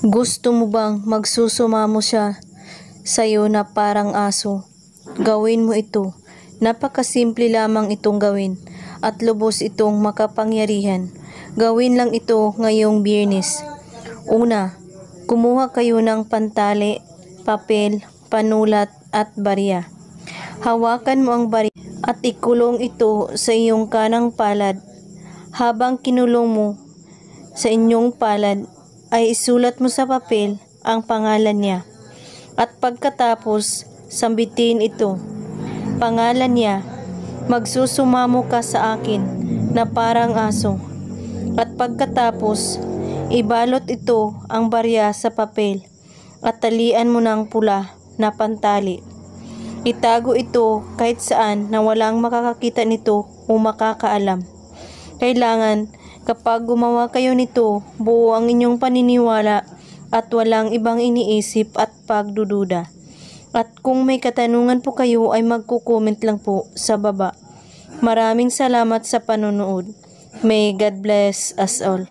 Gusto mo bang magsusumamo siya sa'yo na parang aso? Gawin mo ito. Napakasimple lamang itong gawin at lubos itong makapangyarihan. Gawin lang ito ngayong Biyernes. Una, kumuha kayo ng pantali, papel, panulat at barya. Hawakan mo ang barya at ikulong ito sa iyong kanang palad. Habang kinulong mo sa inyong palad, ay isulat mo sa papel ang pangalan niya. At pagkatapos, sambitin ito. Pangalan niya, magsusumamo ka sa akin na parang aso. At pagkatapos, ibalot ito ang barya sa papel at talian mo ng pula na pantali. Itago ito kahit saan na walang makakakita nito o makakaalam. Kailangan kapag gumawa kayo nito, buo ang inyong paniniwala at walang ibang iniisip at pagdududa. At kung may katanungan po kayo ay magko-comment lang po sa baba. Maraming salamat sa panonood. May God bless us all.